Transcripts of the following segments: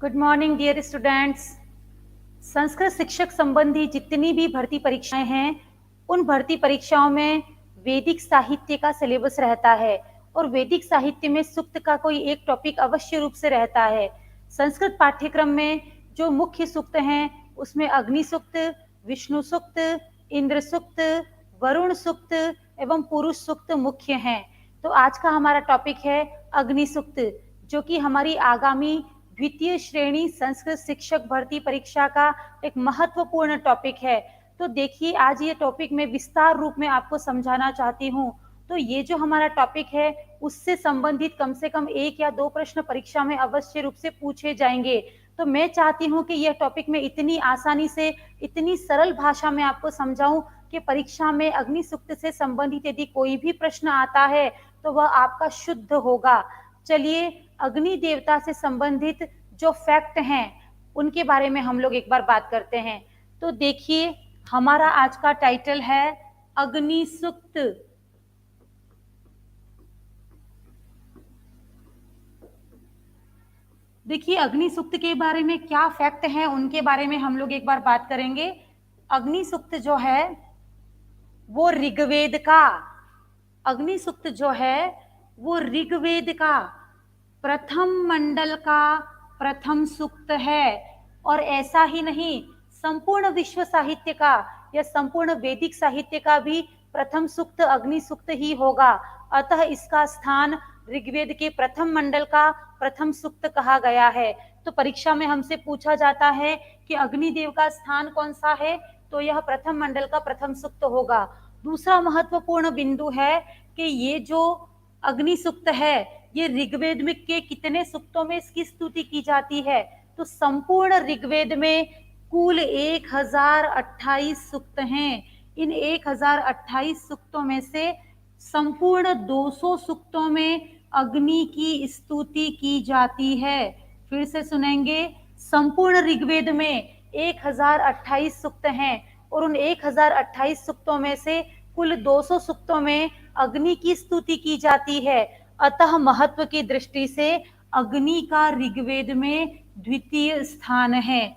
Good morning dear students. Sanskrit शिक्षक संबंधी जितनी भी भर्ती परीक्षाएं हैं, उन भर्ती परीक्षाओं में वैदिक साहित्य का सिलेबस रहता है और वैदिक साहित्य में सूक्त का कोई एक टॉपिक अवश्य रूप से रहता है। संस्कृत पाठ्यक्रम में जो मुख्य सूक्त हैं उसमें अग्नि सूक्त, विष्णु सूक्त, इंद्र सूक्त, वरुण सूक्त एवं पुरुष सूक्त मुख्य हैं। तो आज का हमारा टॉपिक है अग्नि सूक्त, जो कि हमारी आगामी द्वितीय श्रेणी संस्कृत शिक्षक भर्ती परीक्षा का एक महत्वपूर्ण टॉपिक है। तो देखिए, आज ये टॉपिक मैं विस्तार रूप में आपको समझाना चाहती हूँ। तो ये जो हमारा टॉपिक है उससे संबंधित कम से कम एक या दो प्रश्न परीक्षा में अवश्य रूप से पूछे जाएंगे। तो मैं चाहती हूँ कि यह टॉपिक मैं इतनी आसानी से, इतनी सरल भाषा में आपको समझाऊं कि परीक्षा में अग्नि सूक्त से संबंधित यदि कोई भी प्रश्न आता है तो वह आपका शुद्ध होगा। चलिए, अग्नि देवता से संबंधित जो फैक्ट हैं उनके बारे में हम लोग एक बार बात करते हैं। तो देखिए, हमारा आज का टाइटल है अग्नि सूक्त। देखिए, अग्नि सूक्त के बारे में क्या फैक्ट है उनके बारे में हम लोग एक बार बात करेंगे। अग्नि सूक्त जो है वो ऋग्वेद का, अग्नि सूक्त जो है वो ऋग्वेद का प्रथम मंडल का प्रथम सूक्त है। और ऐसा ही नहीं, संपूर्ण विश्व साहित्य का या संपूर्ण वैदिक साहित्य का भी प्रथम सूक्त अग्नि सूक्त ही होगा। अतः इसका स्थान ऋग्वेद के प्रथम मंडल का प्रथम सूक्त कहा गया है। तो परीक्षा में हमसे पूछा जाता है कि अग्निदेव का स्थान कौन सा है, तो यह प्रथम मंडल का प्रथम सूक्त होगा। दूसरा महत्वपूर्ण बिंदु है कि ये जो अग्नि सूक्त है ये ऋग्वेद में के कितने सूक्तों में इसकी स्तुति की जाती है, तो संपूर्ण ऋग्वेद में कुल 1028 सूक्त हैं। इन 1028 सूक्तों में से संपूर्ण 200 सूक्तों में अग्नि की स्तुति की जाती है। फिर से सुनेंगे, संपूर्ण ऋग्वेद में 1028 सूक्त हैं और उन 1028 सूक्तों में से कुल 200 सूक्तों में अग्नि की स्तुति की जाती है। अतः महत्व की दृष्टि से अग्नि का ऋग्वेद में द्वितीय स्थान है।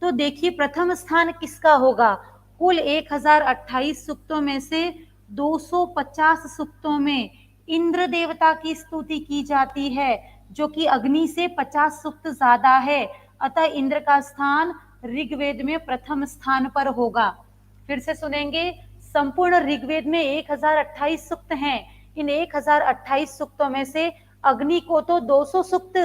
तो देखिए, प्रथम स्थान किसका होगा? कुल 1028 सूक्तों में से 250 सूक्तों में इंद्र देवता की स्तुति की जाती है, जो कि अग्नि से 50 सूक्त ज्यादा है। अतः इंद्र का स्थान ऋग्वेद में प्रथम स्थान पर होगा। फिर से सुनेंगे, संपूर्ण ऋग्वेद में 1028 सूक्त हैं। इन 1028 सूक्तों में से अग्नि को तो 200 सूक्त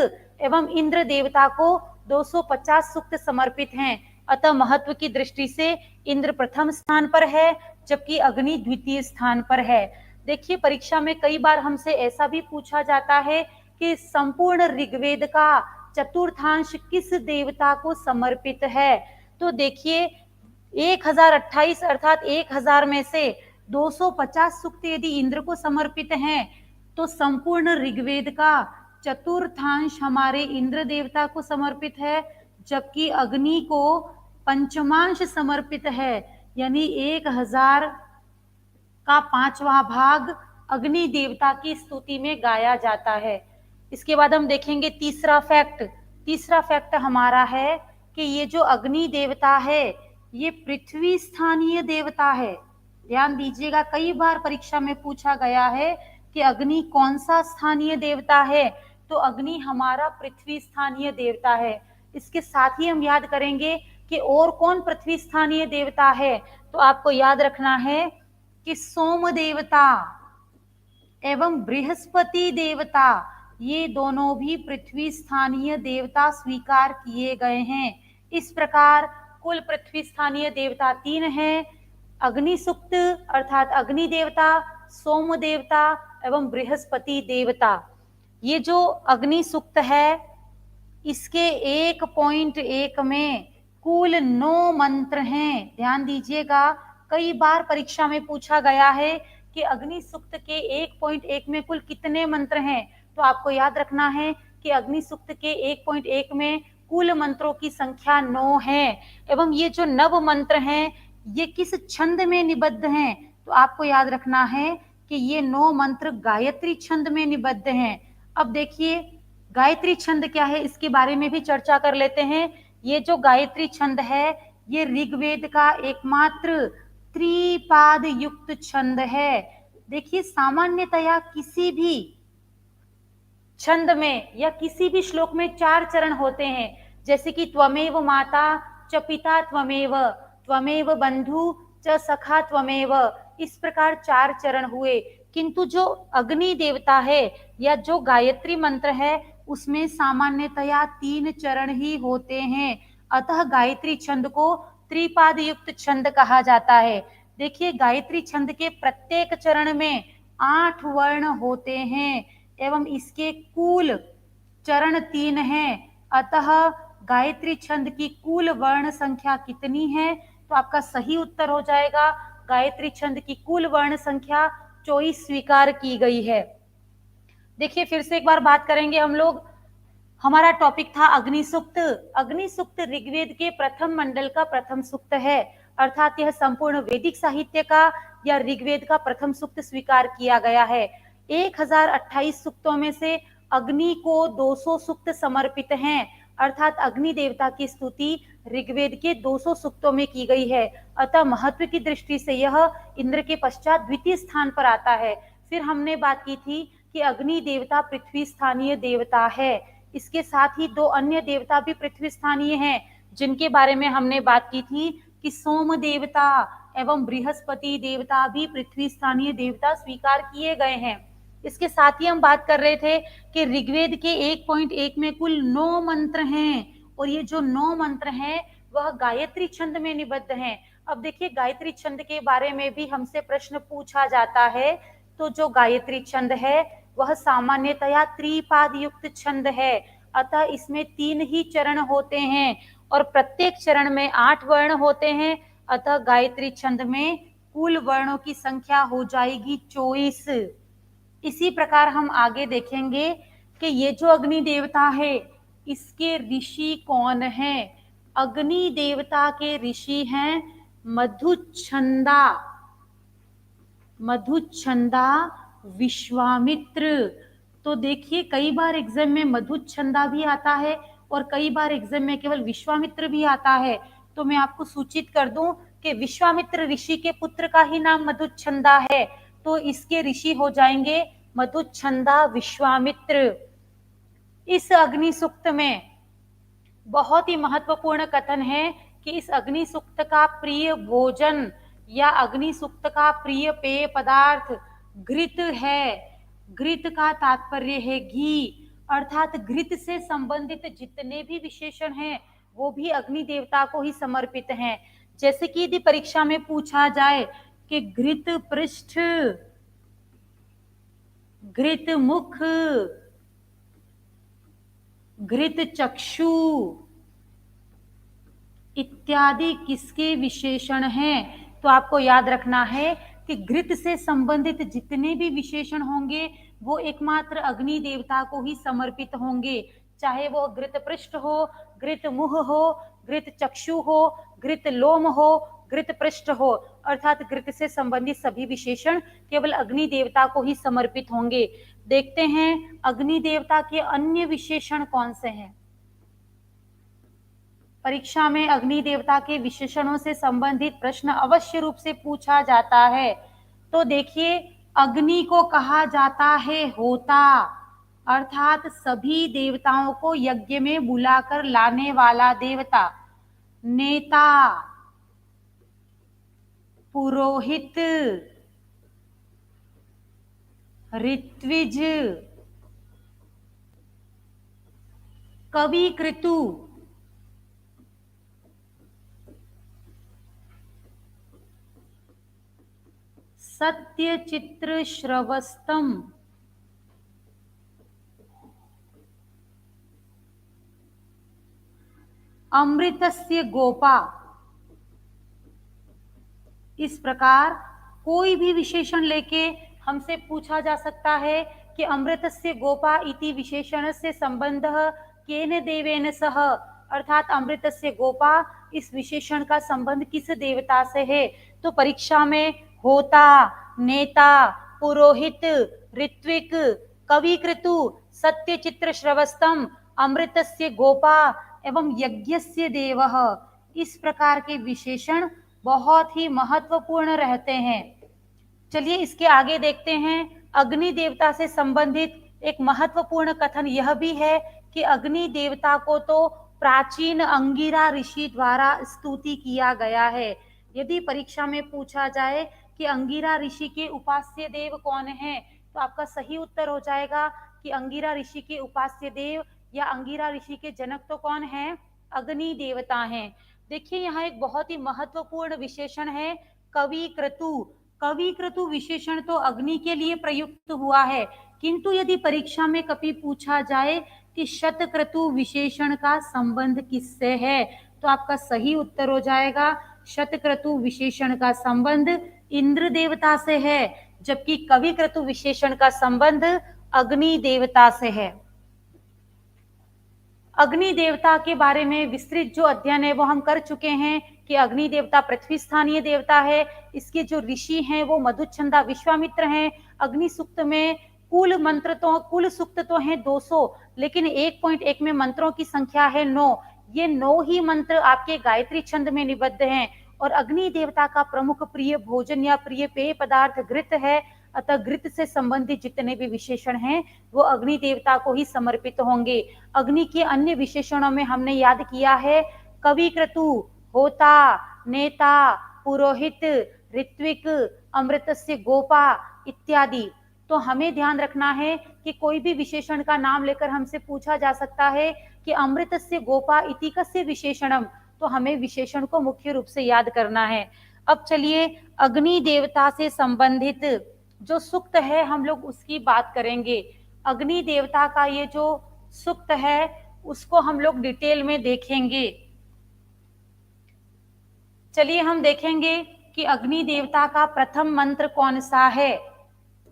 एवं इंद्र देवता को 250 सूक्त समर्पित हैं। अतः महत्व की दृष्टि से इंद्र प्रथम स्थान पर है, जबकि अग्नि द्वितीय स्थान पर है। देखिए, परीक्षा में कई बार हमसे ऐसा भी पूछा जाता है कि संपूर्ण ऋग्वेद का चतुर्थांश किस देवता को समर्पित है। तो देखिए, 1028 अर्थात 1000 में से 250 सूक्त यदि इंद्र को समर्पित हैं, तो संपूर्ण ऋग्वेद का चतुर्थांश हमारे इंद्र देवता को समर्पित है, जबकि अग्नि को पंचमांश समर्पित है। यानी 1000 का 5वां भाग अग्नि देवता की स्तुति में गाया जाता है। इसके बाद हम देखेंगे तीसरा फैक्ट। तीसरा फैक्ट हमारा है कि ये जो अग्नि देवता है ये पृथ्वी स्थानीय देवता है। ध्यान दीजिएगा, कई बार परीक्षा में पूछा गया है कि अग्नि कौन सा स्थानीय देवता है, तो अग्नि हमारा पृथ्वी स्थानीय देवता है। इसके साथ ही हम याद करेंगे कि और कौन पृथ्वी स्थानीय देवता है, तो आपको याद रखना है कि सोम देवता एवं बृहस्पति देवता ये दोनों भी पृथ्वी स्थानीय देवता स्वीकार किए गए हैं। इस प्रकार कुल पृथ्वी स्थानीय देवता 3 हैं: अग्नि सूक्त अर्थात अग्नि देवता, सोम देवता एवं बृहस्पति देवता। ये जो अग्नि सूक्त है इसके 1.1 में कुल 9 मंत्र हैं। ध्यान दीजिएगा, कई बार परीक्षा में पूछा गया है कि अग्नि सूक्त के 1.1 में कुल कितने मंत्र हैं, तो आपको याद रखना है कि अग्नि सूक्त के 1.1 में कुल मंत्रों की संख्या 9 है। एवं ये जो नव मंत्र हैं ये किस छंद में निबद्ध हैं, तो आपको याद रखना है कि ये 9 मंत्र गायत्री छंद में निबद्ध हैं। अब देखिए, गायत्री छंद क्या है इसके बारे में भी चर्चा कर लेते हैं। ये जो गायत्री छंद है ये ऋग्वेद का एकमात्र त्रिपाद युक्त छंद है। देखिए सामान्यतया किसी भी छंद में या किसी भी श्लोक में 4 चरण होते हैं, जैसे कि त्वमेव माता च पिता त्वमेव, त्वमेव बंधु च सखा त्वमेव, इस प्रकार 4 चरण हुए। किंतु जो अग्नि देवता है या जो गायत्री मंत्र है उसमें सामान्यतया 3 चरण ही होते हैं, अतः गायत्री छंद को त्रिपाद युक्त छंद कहा जाता है। देखिए गायत्री छंद के प्रत्येक चरण में 8 वर्ण होते हैं एवं इसके कुल चरण 3 हैं, अतः गायत्री छंद की कुल वर्ण संख्या कितनी है? तो आपका सही उत्तर हो जाएगा गायत्री छंद की कुल वर्ण संख्या 24 स्वीकार की गई है। देखिए फिर से एक बार बात करेंगे हम लोग। हमारा टॉपिक था अग्नि सूक्त। अग्नि सूक्त ऋग्वेद के प्रथम मंडल का प्रथम सूक्त है, अर्थात यह संपूर्ण वैदिक साहित्य का या ऋग्वेद का प्रथम सूक्त स्वीकार किया गया है। 1028 सूक्तों में से अग्नि को 200 सूक्त समर्पित हैं, अर्थात अग्नि देवता की स्तुति ऋग्वेद के 200 सूक्तों में की गई है, अतः महत्व की दृष्टि से यह इंद्र के पश्चात द्वितीय स्थान पर आता है। फिर हमने बात की थी कि अग्नि देवता पृथ्वी स्थानीय देवता है, इसके साथ ही 2 अन्य देवता भी पृथ्वी स्थानीय हैं, जिनके बारे में हमने बात की थी कि सोम देवता एवं बृहस्पति देवता भी पृथ्वी स्थानीय देवता स्वीकार किए गए हैं। इसके साथ ही हम बात कर रहे थे कि ऋग्वेद के 1.1 में कुल 9 मंत्र हैं और ये जो 9 मंत्र हैं वह गायत्री छंद में निबद्ध हैं। अब देखिए गायत्री छंद के बारे में भी हमसे प्रश्न पूछा जाता है, तो जो गायत्री छंद है वह सामान्यतया त्रिपाद युक्त छंद है, अतः इसमें 3 ही चरण होते हैं और प्रत्येक चरण में 8 वर्ण होते हैं, अतः गायत्री छंद में कुल वर्णों की संख्या हो जाएगी 24। इसी प्रकार हम आगे देखेंगे कि ये जो अग्नि देवता है इसके ऋषि कौन हैं। अग्नि देवता के ऋषि हैं मधुच्छंदा, मधुच्छंदा विश्वामित्र। तो देखिए कई बार एग्जाम में मधुच्छंदा भी आता है और कई बार एग्जाम में केवल विश्वामित्र भी आता है, तो मैं आपको सूचित कर दूं कि विश्वामित्र ऋषि के पुत्र का ही नाम मधुच्छंदा है, तो इसके ऋषि हो जाएंगे मधुच्छंदा विश्वामित्र। इस अग्नि सूक्त में बहुत ही महत्वपूर्ण कथन है कि इस अग्नि सूक्त का प्रिय भोजन या अग्नि सूक्त का प्रिय पेय पदार्थ घृत है। घृत का तात्पर्य है घी, अर्थात घृत से संबंधित जितने भी विशेषण हैं वो भी अग्नि देवता को ही समर्पित हैं। जैसे कि यदि परीक्षा में पूछा जाए कि घृत पृष्ठ, घृत मुख, घृत चक्षु इत्यादि किसके विशेषण हैं, तो आपको याद रखना है कि घृत से संबंधित जितने भी विशेषण होंगे वो एकमात्र अग्नि देवता को ही समर्पित होंगे, चाहे वो घृत पृष्ठ हो, घृत मुह हो, घृत चक्षु हो, घृत लोम हो, घृत पृष्ठ हो, अर्थात घृत से संबंधित सभी विशेषण केवल अग्नि देवता को ही समर्पित होंगे। देखते हैं अग्नि देवता के अन्य विशेषण कौन से हैं। परीक्षा में अग्नि देवता के विशेषणों से संबंधित प्रश्न अवश्य रूप से पूछा जाता है। तो देखिए अग्नि को कहा जाता है होता, अर्थात सभी देवताओं को यज्ञ में बुलाकर लाने वाला देवता। नेता, पुरोहित, ऋत्विज, कवि कृतु, सत्य चित्र श्रवस्तम, अमृतस्य गोपा। इस प्रकार कोई भी विशेषण लेके हमसे पूछा जा सकता है कि अमृतस्य गोपा इति विशेषणस्य संबंधः केन देवेन सह, अर्थात अमृतस्य गोपा इस विशेषण का संबंध किस देवता से है। तो परीक्षा में होता, नेता, पुरोहित, ऋत्विक, कवि कृतु, सत्य चित्र श्रवस्तम अमृतस्य गोपा एवं यज्ञस्य देवः। इस प्रकार के विशेषण बहुत ही महत्वपूर्ण रहते हैं। चलिए इसके आगे देखते हैं। अग्नि देवता से संबंधित एक महत्वपूर्ण कथन यह भी है कि अग्नि देवता को तो प्राचीन अंगिरा ऋषि द्वारा स्तुति किया गया है। यदि परीक्षा में पूछा जाए कि अंगिरा ऋषि के उपास्य देव कौन है, तो आपका सही उत्तर हो जाएगा कि अंगिरा ऋषि के उपास्य देव या अंगिरा ऋषि के जनक तो कौन है, अग्नि देवता हैं। देखिए यहाँ एक बहुत ही महत्वपूर्ण विशेषण है कवि क्रतु। कवि क्रतु विशेषण तो अग्नि के लिए प्रयुक्त हुआ है, किंतु यदि परीक्षा में कभी पूछा जाए कि शतक्रतु विशेषण का संबंध किससे है, तो आपका सही उत्तर हो जाएगा शतक्रतु विशेषण का संबंध इंद्र देवता से है, जबकि कवि क्रतु विशेषण का संबंध अग्नि देवता से है। अग्नि देवता के बारे में विस्तृत जो अध्ययन है वो हम कर चुके हैं कि अग्नि देवता पृथ्वी स्थानीय देवता है। इसके जो ऋषि हैं वो मधुच्छंदा विश्वामित्र हैं। अग्नि सूक्त में कुल सूक्त तो हैं 200, लेकिन 1.1 में मंत्रों की संख्या है 9। ये 9 ही मंत्र आपके गायत्री छंद में निबद्ध हैं। और अग्नि देवता का प्रमुख प्रिय भोजन या प्रिय पेय पदार्थ घृत है, अतः घृत से संबंधित जितने भी विशेषण हैं वो अग्नि देवता को ही समर्पित होंगे। अग्नि के अन्य विशेषणों में हमने याद किया है कवि क्रतु, होता, नेता, पुरोहित, ऋत्विक, अमृतस्य गोपा इत्यादि। तो हमें ध्यान रखना है कि कोई भी विशेषण का नाम लेकर हमसे पूछा जा सकता है कि अमृतस्य गोपा इति कस्य विशेषणम, तो हमें विशेषण को मुख्य रूप से याद करना है। अब चलिए अग्नि देवता से संबंधित जो सूक्त है हम लोग उसकी बात करेंगे। अग्नि देवता का ये जो सूक्त है उसको हम लोग डिटेल में देखेंगे। चलिए हम देखेंगे कि अग्नि देवता का प्रथम मंत्र कौन सा है।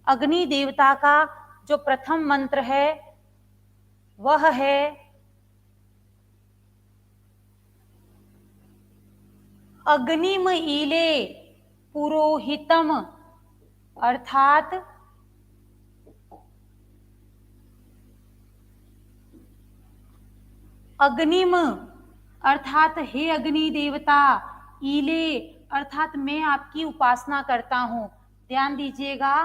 अग्नि देवता का जो प्रथम मंत्र है वह है अग्निम ईले पुरोहितम, अर्थात अग्निम अर्थात हे अग्नि देवता, ईले अर्थात मैं आपकी उपासना करता हूँ। ध्यान दीजिएगा,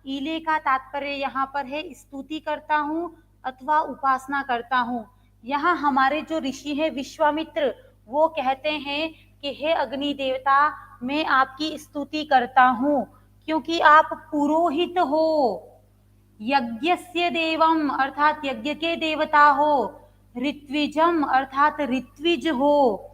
ईले का तात्पर्य यहाँ पर है स्तुति करता हूँ अथवा उपासना करता हूँ। यहाँ हमारे जो ऋषि है विश्वामित्र वो कहते हैं कि हे अग्नि देवता मैं आपकी स्तुति करता हूँ क्योंकि आप पुरोहित हो, यज्ञस्य देवम अर्थात यज्ञ के देवता हो, ऋत्विजम अर्थात ऋत्विज हो,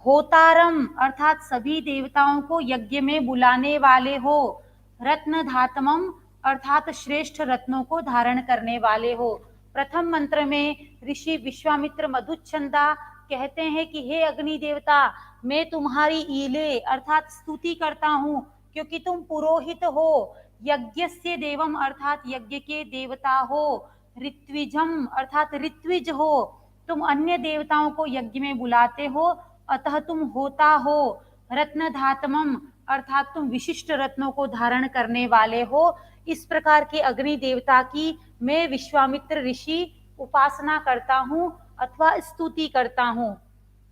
होतारम अर्थात सभी देवताओं को यज्ञ में बुलाने वाले हो, रत्न धातमम अर्थात श्रेष्ठ रत्नों को धारण करने वाले हो। प्रथम मंत्र में ऋषि विश्वामित्र मधुच्छंदा कहते हैं कि हे अग्नि देवता मैं तुम्हारी ईले अर्थात स्तुति करता हूँ क्योंकि तुम पुरोहित हो, यज्ञस्य देवम अर्थात यज्ञ के देवता हो, ऋत्विजम अर्थात ऋत्विज हो, तुम अन्य देवताओं को यज्ञ में बुलाते हो, अतः तुम होता हो, रत्न धातमम अर्थात तुम विशिष्ट रत्नों को धारण करने वाले हो। इस प्रकार के अग्नि देवता की मैं विश्वामित्र ऋषि उपासना करता हूँ अथवा स्तुति करता हूँ।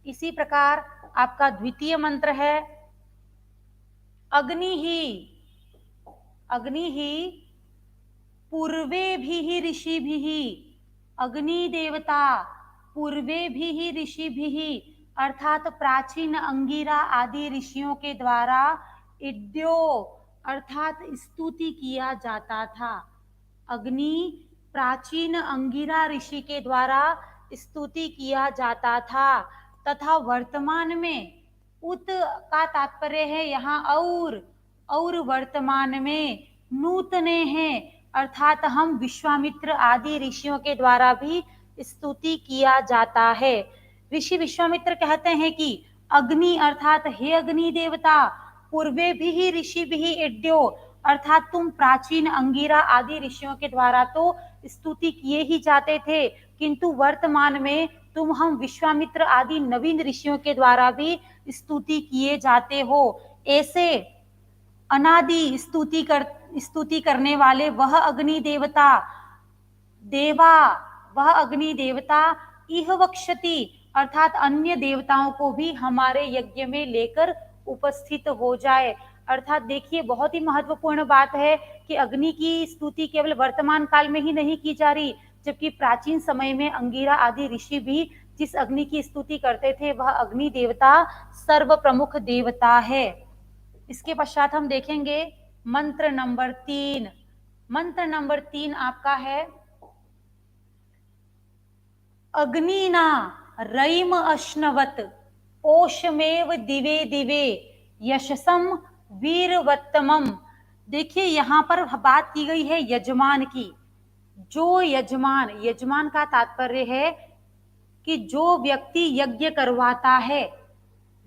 इसी प्रकार आपका द्वितीय मंत्र है अग्नि ही पूर्वे भी ऋषि भी, अग्नि देवता पूर्वे भी ऋषि भी अर्थात प्राचीन अंगिरा आदि ऋषियों के द्वारा इड्यो अर्थात स्तुति किया जाता था। अग्नि प्राचीन अंगिरा ऋषि के द्वारा स्तुति किया जाता था तथा वर्तमान में उत का तात्पर्य है यहाँ और वर्तमान में नूतने हैं अर्थात हम विश्वामित्र आदि ऋषियों के द्वारा भी स्तुति किया जाता है। ऋषि विश्वामित्र कहते हैं कि अग्नि अर्थात हे अग्नि देवता पूर्वे भी ऋषि भी इड्यो अर्थात तुम प्राचीन अंगिरा आदि ऋषियों के द्वारा तो स्तुति किए ही जाते थे, किंतु वर्तमान में तुम हम विश्वामित्र आदि नवीन ऋषियों के द्वारा भी स्तुति किए जाते हो। ऐसे अनादि स्तुति करने वाले वह अग्नि देवता देवा, वह अग्नि देवता, इह वक्षति, अर्थात अन्य देवताओं को भी हमारे यज्ञ में लेकर उपस्थित हो जाए। अर्थात देखिए, बहुत ही महत्वपूर्ण बात है कि अग्नि की स्तुति केवल वर्तमान काल में ही नहीं की जा रही, जबकि प्राचीन समय में अंगिरा आदि ऋषि भी जिस अग्नि की स्तुति करते थे वह अग्नि देवता सर्व प्रमुख देवता है। इसके पश्चात हम देखेंगे मंत्र नंबर 3। मंत्र नंबर 3 आपका है, अग्निना रईम अश्नवत ओषमेव दिवे दिवे यशसम वीरवत्तमम। देखिए, यहां पर बात की गई है यजमान की। जो यजमान, यजमान का तात्पर्य है कि जो व्यक्ति यज्ञ करवाता है,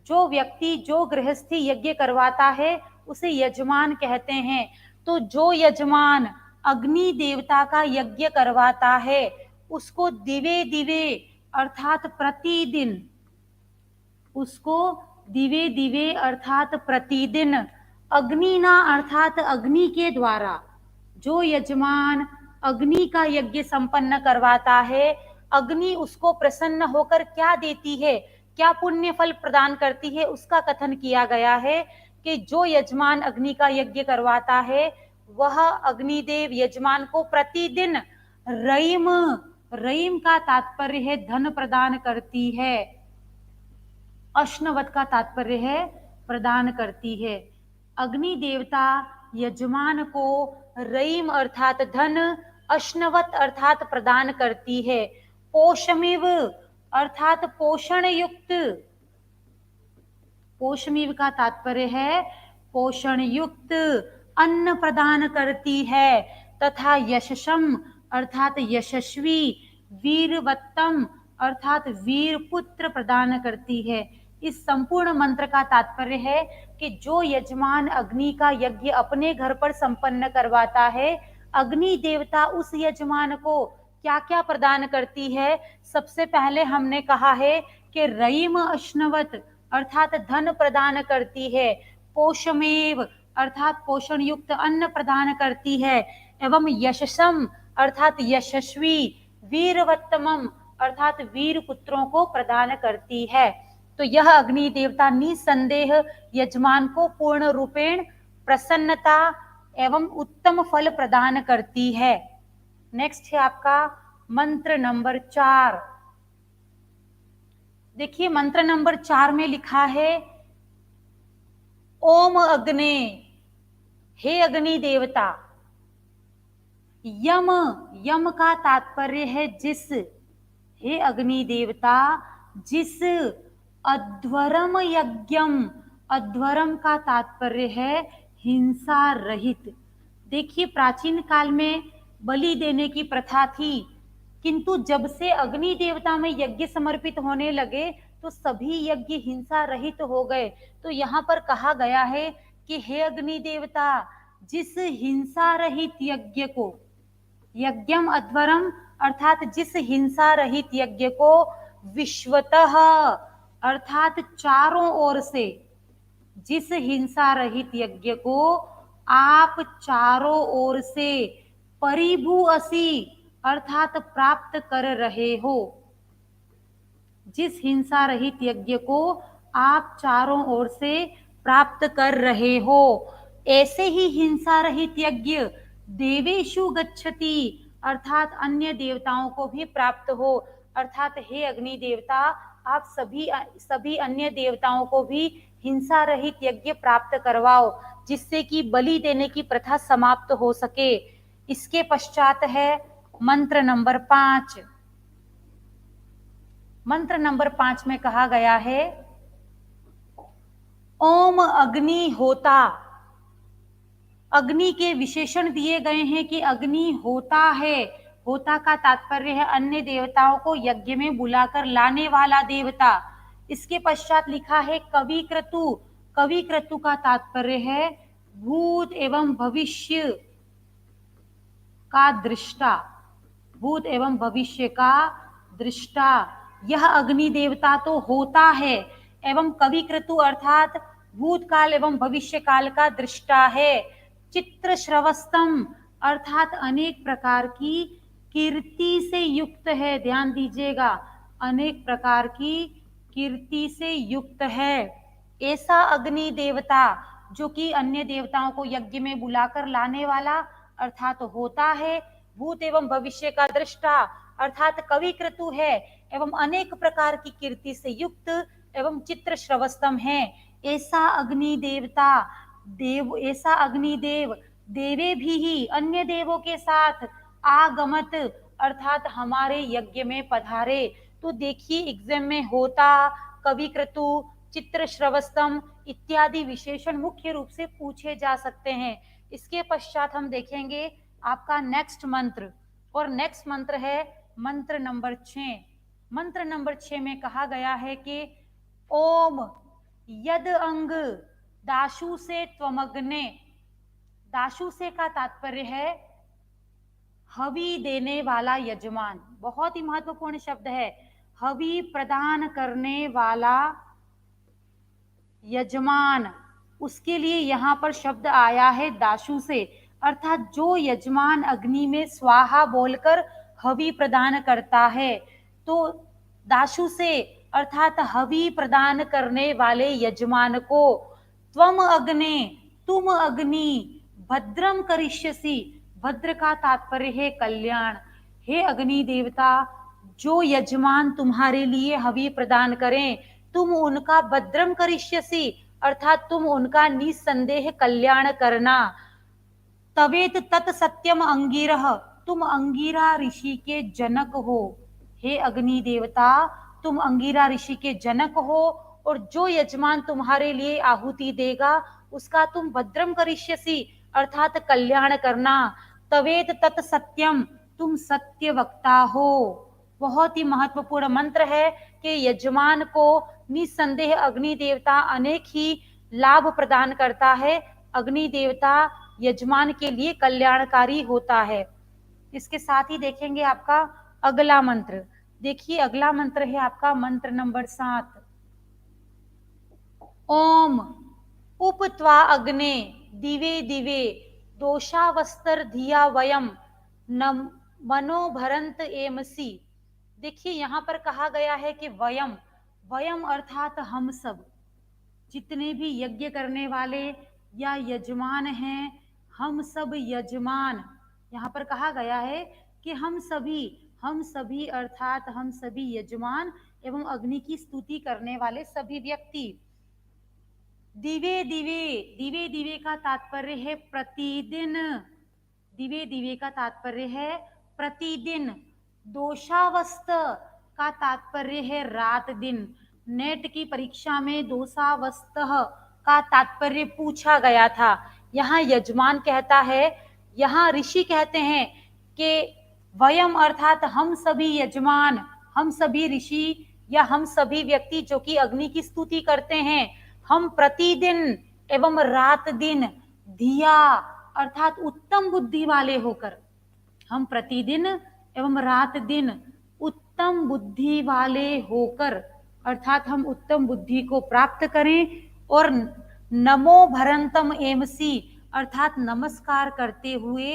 जो व्यक्ति, जो गृहस्थी यज्ञ करवाता है उसे यजमान कहते हैं। तो जो यजमान अग्नि देवता का यज्ञ करवाता है उसको दिवे दिवे अर्थात प्रतिदिन, उसको दिवे दिवे अर्थात प्रतिदिन, अग्निना अर्थात अग्नि के द्वारा, जो यजमान अग्नि का यज्ञ संपन्न करवाता है, अग्नि उसको प्रसन्न होकर क्या देती है, क्या पुण्य फल प्रदान करती है, उसका कथन किया गया है कि जो यजमान अग्नि का यज्ञ करवाता है वह अग्निदेव यजमान को प्रतिदिन रईम, रईम का तात्पर्य है धन प्रदान करती है, अश्नवत का तात्पर्य है प्रदान करती है। अग्नि देवता यजमान को रईम अर्थात धन, अश्नवत अर्थात प्रदान करती है। पोषमिव अर्थात पोषण युक्त, पोषमिव का तात्पर्य है पोषण युक्त अन्न प्रदान करती है, तथा यशसम अर्थात यशस्वी, वीरवत्तम अर्थात वीर पुत्र प्रदान करती है। इस संपूर्ण मंत्र का तात्पर्य है कि जो यजमान अग्नि का यज्ञ अपने घर पर संपन्न करवाता है, अग्नि देवता उस यजमान को क्या क्या प्रदान करती है। सबसे पहले हमने कहा है कि रईम अश्नवत अर्थात धन प्रदान करती है, पोषमेव अर्थात पोषण युक्त अन्न प्रदान करती है, एवं यशसम अर्थात यशस्वी, वीरवत्तमम अर्थात वीर पुत्रों को प्रदान करती है। तो यह अग्नि देवता निसंदेह यजमान को पूर्ण रूपेण प्रसन्नता एवं उत्तम फल प्रदान करती है। नेक्स्ट है आपका मंत्र नंबर 4। देखिए, मंत्र नंबर 4 में लिखा है, ओम अग्ने, हे अग्नि देवता। यम, यम का तात्पर्य है जिस, हे अग्नि देवता जिस अध्वरम यज्ञम, अध्वरम का तात्पर्य है हिंसा रहित। देखिए, प्राचीन काल में बलि देने की प्रथा थी, किंतु जब से अग्नि देवता में यज्ञ समर्पित होने लगे तो सभी यज्ञ हिंसा रहित हो गए। तो यहाँ पर कहा गया है कि हे अग्नि देवता, जिस हिंसा रहित यज्ञ को, यज्ञम अध्वरम अर्थात जिस हिंसा रहित यज्ञ को विश्वतः अर्थात चारों ओर से, जिस हिंसा रहित यज्ञ को आप चारों ओर से परिभू असी अर्थात प्राप्त कर रहे हो, जिस हिंसा रहित यज्ञ को आप चारों ओर से प्राप्त कर रहे हो, ऐसे ही हिंसा रहित यज्ञ देवेशु गच्छति अर्थात अन्य देवताओं को भी प्राप्त हो। अर्थात हे अग्नि देवता, आप सभी अन्य देवताओं को भी हिंसा रहित यज्ञ प्राप्त करवाओ, जिससे कि बलि देने की प्रथा समाप्त हो सके। इसके पश्चात है मंत्र नंबर 5। मंत्र नंबर 5 में कहा गया है, ओम अग्नि होता। अग्नि के विशेषण दिए गए हैं कि अग्नि होता है। होता का तात्पर्य है अन्य देवताओं को यज्ञ में बुलाकर लाने वाला देवता। इसके पश्चात लिखा है कवि क्रतु। कवि क्रतु का तात्पर्य है भूत एवं भविष्य का दृष्टा, भूत एवं भविष्य का दृष्टा। यह अग्नि देवता तो होता है एवं कवि क्रतु अर्थात भूतकाल एवं भविष्य काल का दृष्टा है। चित्र श्रवस्तम अर्थात अनेक प्रकार की कीर्ति से युक्त है, ध्यान दीजिएगा, अनेक प्रकार की कीर्ति से युक्त है। ऐसा अग्नि देवता जो कि अन्य देवताओं को यज्ञ में बुलाकर लाने वाला अर्थात होता है, भूत एवं भविष्य का दृष्टा अर्थात कवि क्रतु है, एवं अनेक प्रकार की कीर्ति से युक्त एवं चित्र श्रवस्तम है। ऐसा अग्नि देवता देव, ऐसा अग्निदेव देवे भी ही अन्य देवों के साथ आगमत अर्थात हमारे यज्ञ में पधारे। तो देखिए एग्जाम में होता, कवि क्रतु, चित्र श्रवस्तम इत्यादि विशेषण मुख्य रूप से पूछे जा सकते हैं। इसके पश्चात हम देखेंगे आपका नेक्स्ट मंत्र, और नेक्स्ट मंत्र है मंत्र नंबर 6। मंत्र नंबर 6 में कहा गया है कि ओम यद अंग दाशु से त्वमग्ने, दाशु से का तात्पर्य है हवि देने वाला यजमान, बहुत ही महत्वपूर्ण शब्द है, हवि प्रदान करने वाला यजमान, उसके लिए यहाँ पर शब्द आया है दाशु से, अर्थात जो यजमान अग्नि में स्वाहा बोलकर हवि प्रदान करता है। तो दाशु से अर्थात हवि प्रदान करने वाले यजमान को त्वम अग्ने, तुम अग्नि, भद्रम करिष्यसि, भद्र का तात्पर्य है कल्याण। हे अग्नि देवता, जो यजमान तुम्हारे लिए हवि प्रदान करें, तुम उनका भद्रम करिष्यसि अर्थात तुम उनका निसंदेह कल्याण करना। तवेत तत् सत्यम अंगिरह, तुम अंगिरा ऋषि के जनक हो। हे अग्नि देवता, तुम अंगिरा ऋषि के जनक हो, और जो यजमान तुम्हारे लिए आहुति देगा उसका तुम भद्रम करिष्यसि अर्थात कल्याण करना। तवेत तत् सत्यम, तुम सत्य वक्ता हो। बहुत ही महत्वपूर्ण मंत्र है कि यजमान को निसंदेह अग्नि देवता अनेक ही लाभ प्रदान करता है। अग्नि देवता यजमान के लिए कल्याणकारी होता है। इसके साथ ही देखेंगे आपका अगला मंत्र। देखिए अगला मंत्र है आपका मंत्र नंबर 7। ओम उपत्वा अग्ने दिवे दिवे दोषावस्तर धिया वयम न मनोभरंत एमसी। देखिए यहाँ पर कहा गया है कि वयम, वयम अर्थात हम सब, जितने भी यज्ञ करने वाले या यजमान हैं, हम सब यजमान, यहाँ पर कहा गया है कि हम सभी अर्थात हम सभी यजमान एवं अग्नि की स्तुति करने वाले सभी व्यक्ति। दिवे दिवे, दिवे दिवे का तात्पर्य है प्रतिदिन, दिवे दिवे का तात्पर्य है प्रतिदिन। दोषावस्त का तात्पर्य है रात दिन। नेट की परीक्षा में दोषावस्त का तात्पर्य पूछा गया था। यहाँ यजमान कहता है, यहाँ ऋषि कहते हैं कि वयम अर्थात हम सभी यजमान, हम सभी ऋषि या हम सभी व्यक्ति जो कि अग्नि की स्तुति करते हैं, हम प्रतिदिन एवं रात दिन धिया अर्थात उत्तम बुद्धि वाले होकर, हम प्रतिदिन एवं रात दिन उत्तम बुद्धि वाले होकर अर्थात हम उत्तम बुद्धि को प्राप्त करें, और नमो भरंतम एमसी अर्थात नमस्कार करते हुए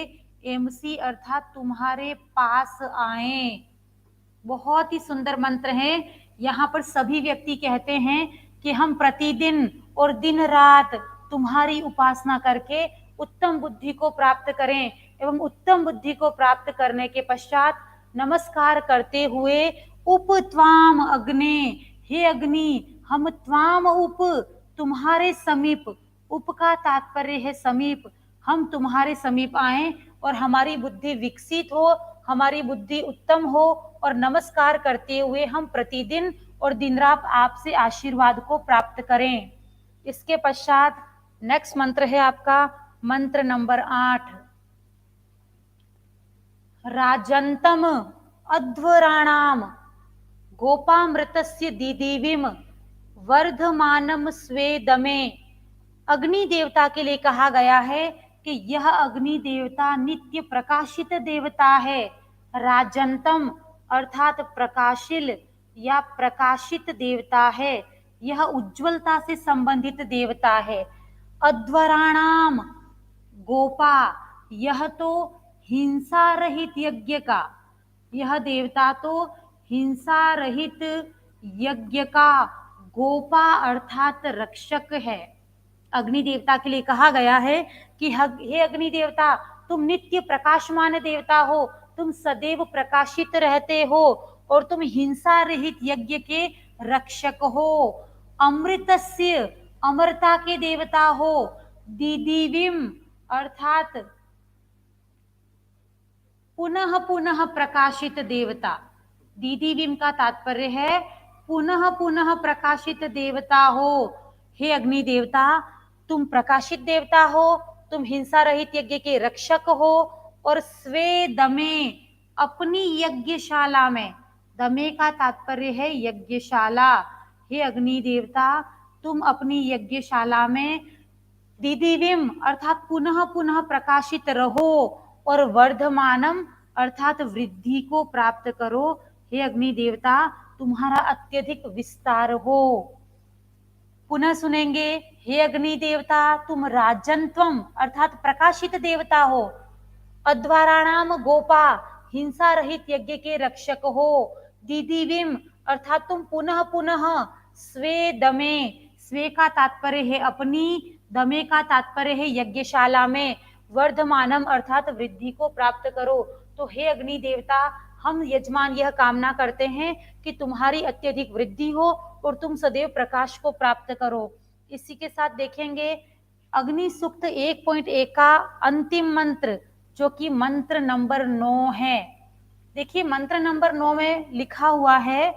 एमसी अर्थात तुम्हारे पास आए। बहुत ही सुंदर मंत्र है। यहाँ पर सभी व्यक्ति कहते हैं कि हम प्रतिदिन और दिन रात तुम्हारी उपासना करके उत्तम बुद्धि को प्राप्त करें, एवं उत्तम बुद्धि को प्राप्त करने के पश्चात नमस्कार करते हुए उप त्वाम अग्ने, हे अग्नि हम त्वाम उप तुम्हारे समीप, उप का तात्पर्य है समीप, हम तुम्हारे समीप आए और हमारी बुद्धि विकसित हो, हमारी बुद्धि उत्तम हो, और नमस्कार करते हुए हम प्रतिदिन और दिन रात आपसे आशीर्वाद को प्राप्त करें। इसके पश्चात नेक्स्ट मंत्र है आपका मंत्र नंबर 8। राजंतम अध्वराणाम गोपामृतस्य दिदिविम वर्धमानम स्वेदमे। अग्नि देवता के लिए कहा गया है कि यह अग्नि देवता नित्य प्रकाशित देवता है। राजंतम अर्थात प्रकाशिल या प्रकाशित देवता है, यह उज्ज्वलता से संबंधित देवता है। अध्वराणाम गोपा, यह तो हिंसा रहित यज्ञ का यह देवता तो हिंसा रहित यज्ञ का गोपा अर्थात रक्षक है। अग्नि देवता के लिए कहा गया है कि हे अग्नि देवता, तुम नित्य प्रकाशमान देवता हो, तुम सदैव प्रकाशित रहते हो और तुम हिंसा रहित यज्ञ के रक्षक हो। अमृतस्य, अमरता के देवता हो। दिदिविम अर्थात पुनः पुनः प्रकाशित देवता। दिदिविम का तात्पर्य है पुनः पुनः प्रकाशित देवता हो। हे अग्नि देवता, तुम प्रकाशित देवता हो, तुम हिंसा रहित यज्ञ के रक्षक हो और स्वे दमे, अपनी यज्ञशाला में, दमे का तात्पर्य है यज्ञशाला। हे अग्नि देवता, तुम अपनी यज्ञशाला में दिदिविम अर्थात पुनः पुनः प्रकाशित रहो और वर्धमानम अर्थात वृद्धि को प्राप्त करो। हे अग्नि देवता, तुम्हारा अत्यधिक विस्तार हो। पुनः सुनेंगे, हे अग्नि देवता, तुम राजन्त्वम अर्थात प्रकाशित देवता हो। अद्वाराणाम गोपा, हिंसा रहित यज्ञ के रक्षक हो। दिदिविम अर्थात तुम पुनः पुनः स्वे दमे, स्वे का तात्पर्य है अपनी, दमे का तात्पर्य है यज्ञशाला में, वर्धमानम अर्थात वृद्धि को प्राप्त करो। तो हे अग्नि देवता, हम यजमान यह कामना करते हैं कि तुम्हारी अत्यधिक वृद्धि हो और तुम सदैव प्रकाश को प्राप्त करो। इसी के साथ देखेंगे अग्नि सूक्त 1.1 का अंतिम मंत्र, जो कि मंत्र नंबर 9 है। देखिए मंत्र नंबर 9 में लिखा हुआ है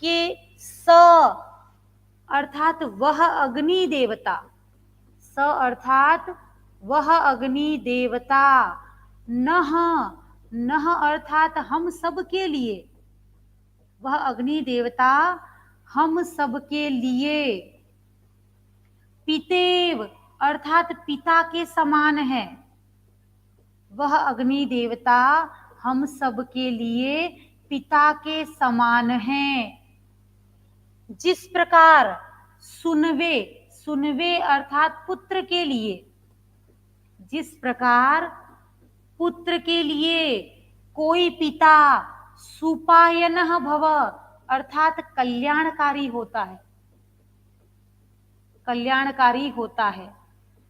कि स अर्थात वह अग्नि देवता, स अर्थात वह अग्नि देवता, नह, नह अर्थात हम सब के लिए, वह अग्नि देवता हम सब के लिए, पितेव अर्थात पिता के समान है, वह अग्नि देवता हम सब के लिए पिता के समान है। जिस प्रकार सुनवे, सुनवे अर्थात पुत्र के लिए, जिस प्रकार पुत्र के लिए कोई पिता सुपायनः भव अर्थात कल्याणकारी होता है, कल्याणकारी होता है,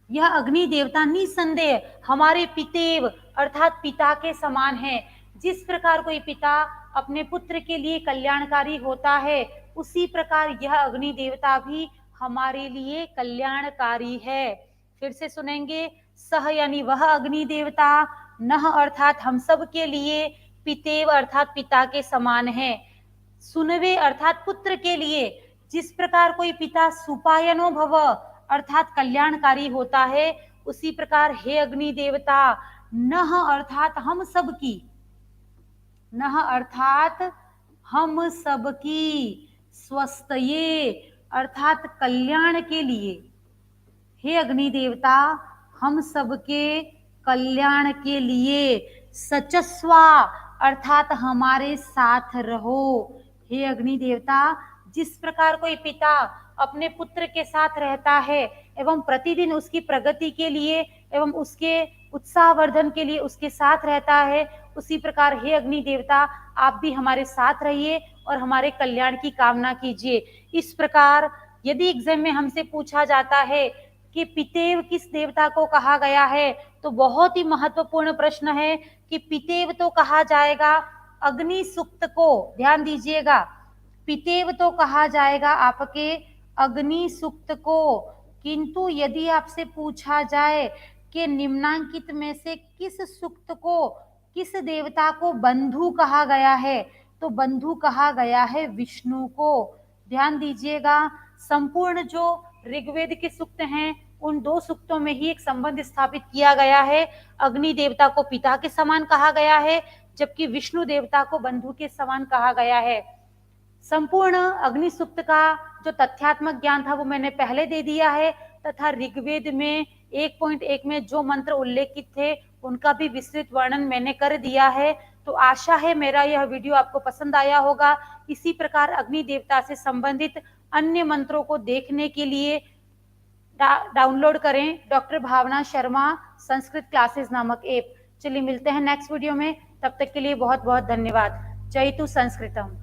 यह अग्नि देवता निसंदेह हमारे पितेव अर्थात पिता के समान है। जिस प्रकार कोई पिता अपने पुत्र के लिए कल्याणकारी होता है, उसी प्रकार यह अग्नि देवता भी हमारे लिए कल्याणकारी है। फिर से सुनेंगे, सह यानी वह अग्नि देवता, नह अर्थात हम सब के लिए, पितेव अर्थात पिता के समान है, सुनवे अर्थात पुत्र के लिए। जिस प्रकार कोई पिता सुपायनो भव अर्थात कल्याणकारी होता है, उसी प्रकार हे अग्नि देवता, नह अर्थात हम सब की, नह अर्थात हम सब की, स्वस्थये अर्थात कल्याण के लिए, हे अग्नि देवता हम सबके कल्याण के लिए, सचस्वा अर्थात हमारे साथ रहो। हे अग्नि देवता, जिस प्रकार कोई पिता अपने पुत्र के साथ रहता है एवं प्रतिदिन उसकी प्रगति के लिए एवं उसके उत्साहवर्धन के लिए उसके साथ रहता है, उसी प्रकार हे अग्नि देवता आप भी हमारे साथ रहिए और हमारे कल्याण की कामना कीजिए। इस प्रकार यदि एग्जाम में हमसे पूछा जाता है कि पितेव किस देवता को कहा गया है, तो बहुत ही महत्वपूर्ण प्रश्न है कि पितेव तो कहा जाएगा अग्नि सूक्त को, ध्यान दीजिएगा, पितेव तो कहा जाएगा आपके अग्नि सूक्त को। किंतु यदि आपसे पूछा जाए कि निम्नांकित में से किस सूक्त को, किस देवता को बंधु कहा गया है, तो बंधु कहा गया है विष्णु को। ध्यान दीजिएगा, संपूर्ण जो ऋग्वेद के सूक्त हैं उन 2 सूक्तों में ही एक संबंध स्थापित किया गया है। अग्नि देवता को पिता के समान कहा गया है, जबकि विष्णु देवता को बंधु के समान कहा गया है। संपूर्ण अग्नि सूक्त का जो तथ्यात्मक ज्ञान था वो मैंने पहले दे दिया है, तथा ऋग्वेद में 1.1 में जो मंत्र उल्लेखित थे उनका भी विस्तृत वर्णन मैंने कर दिया है। तो आशा है मेरा यह वीडियो आपको पसंद आया होगा। इसी प्रकार अग्नि देवता से संबंधित अन्य मंत्रों को देखने के लिए डाउनलोड करें डॉक्टर भावना शर्मा संस्कृत क्लासेस नामक ऐप। चलिए मिलते हैं नेक्स्ट वीडियो में। तब तक के लिए बहुत बहुत धन्यवाद। जयतु संस्कृतम।